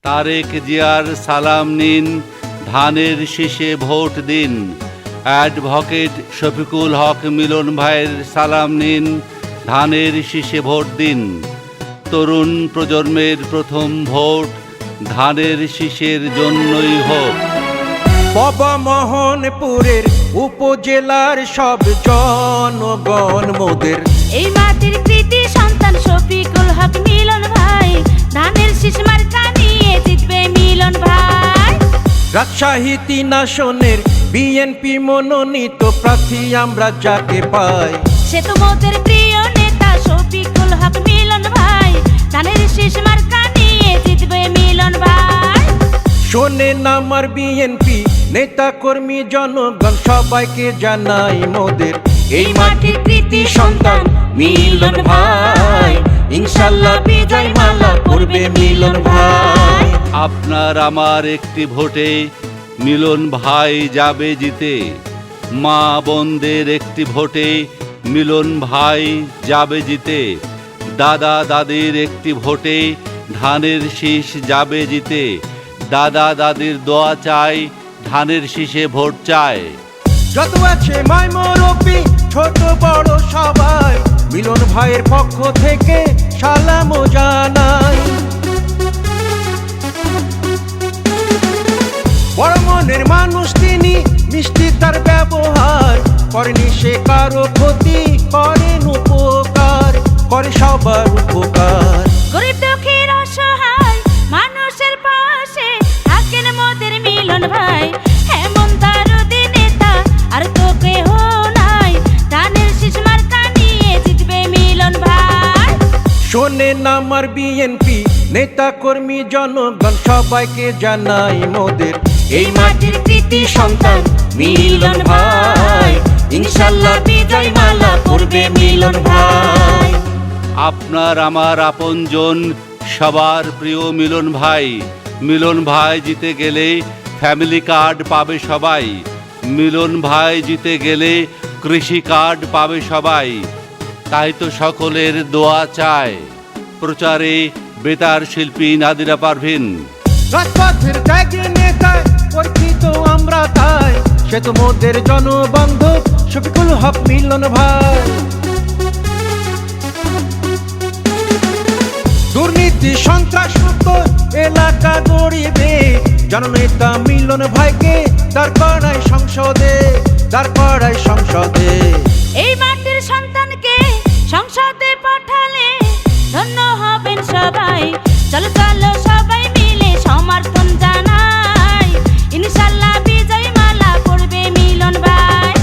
তারেক জিয়ার সালাম নিন, ধানের শীষে ভোট দিন। অ্যাডভোকেট শফিকুল হক মিলন ভাইয়ের সালাম নিন, ধানের শীষে ভোট দিন। তরুণ প্রজন্মের প্রথম ভোট ধানের শীষের জন্যই হোক। বাবা মোহনপুরের উপজেলার সব জনগণ মোদের এই মাটির কৃতি সন্তান শফিকুল হক মিলন ভাই, ধানের শীষ মার্কা নিয়ে জিতবে মিলন ভাই। রাজশাহী ৩ আসনের বিএনপি মনোনীত প্রার্থী আমরা যাকে পাই, সে তো মোদের প্রিয় নেতা শফিকুল হক মিলন ভাই, ধানের শীষ মার্কা নিয়ে জিতবে মিলন ভাই। শোনেন আমার বিএনপি নেতা কর্মী জনগণ সবাইকে জানাই মোদের এই মাটির কৃতি সন্তান মিলন ভাই, ইনশাআল্লাহ বিজয় মালা পড়বে মিলন ভাই। আপনার আমার একটি ভোটে মিলন ভাই যাবে জিতে, মা বোনদের একটি ভোটে মিলন ভাই যাবে জিতে, দাদা দাদির একটি ভোটে ধানের শীষ যাবে জিতে। দাদা দাদির দোয়া চাই, ধানের শীষে ভোট চায়। যত আছে মাই মুরব্বি ছোট বড় সবাই মিলন ভাইয়ের পক্ষ থেকে সালাম জানাই। বড় মনের মানুষ তিনি, মিষ্টি তার ব্যবহার, করেনি সে কারো ক্ষতি, করেন উপকার, করে সবার উপকার। গরিব দুঃখীর অসহায় মানুষের পাশে থাকেন মোদের মিলন ভাই, এমন দারুদি নেতা আর তো কেহ নাই, ধানের শীষ মার্কা নিয়ে জিতবে মিলন ভাই। শোনেন আমার বিএনপি নেতা কর্মী জনগণ সবাইকে জানাই মোদের এই মাটির কৃতি সন্তান মিলন ভাই, ইনশাআল্লাহ বিজয় মালা পড়বে মিলন ভাই। আপনার আমার আপনজন সবার প্রিয় মিলন ভাই। মিলন ভাই জিতে গেলে ফ্যামিলি কার্ড পাবে সবাই, মিলন ভাই জিতে গেলে কৃষি কার্ড পাবে সবাই। তাই তো সকলের দোয়া চায়। প্রচারে বেতার শিল্পী নাদিরা পারভিন। রাজপথের ত্যাগী নেতা পরিচিত আমরা তাই, সে তো মোদের জনবান্ধব শফিকুল হক মিলন ভাই। দুর্নীতি সন্ত্রাস মুক্ত এলাকা গড়িবে জননেতা মিলন ভাইকে দাঁড় করায় সংসদে, দাঁড় করায় সংসদে। এই মাটির সন্তানকে সংসদে পাঠালে ধন্য হবেন সবাই, চলো চলো সবাই মিলে সমর্থন জানাই, ইনশাআল্লাহ বিজয় মালা পড়বে মিলন ভাই।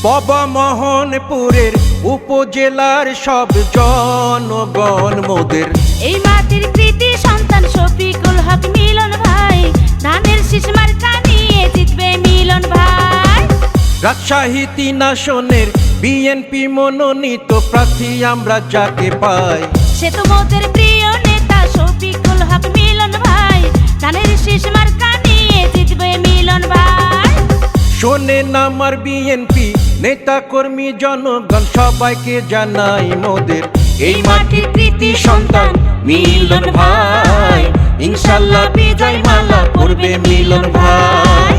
বাবা মোহনপুরের উপজেলার সব জনগণ মোদের এই মাটির কৃতি সন্তান শফিকুল হক মিলন ভাই, ধানের শীষ মার্কা নিয়ে জিতবে মিলন ভাই। রাজশাহী ৩ আসনের বিএনপি মনোনীত প্রার্থী আমরা যাকে পাই, সে তো মোদের প্রিয় নেতা শফিকুল হক মিলন ভাই, ধানের শীষ মার্কা নিয়ে জিতবে মিলন ভাই। শোনেন আমার বিএনপি নেতা কর্মী জনগণ সবাইকে জানাই মোদের এই মাটির কৃতি সন্তান মিলন ভাই, ইনশাআল্লাহ বিজয় মালা পড়বে মিলন ভাই।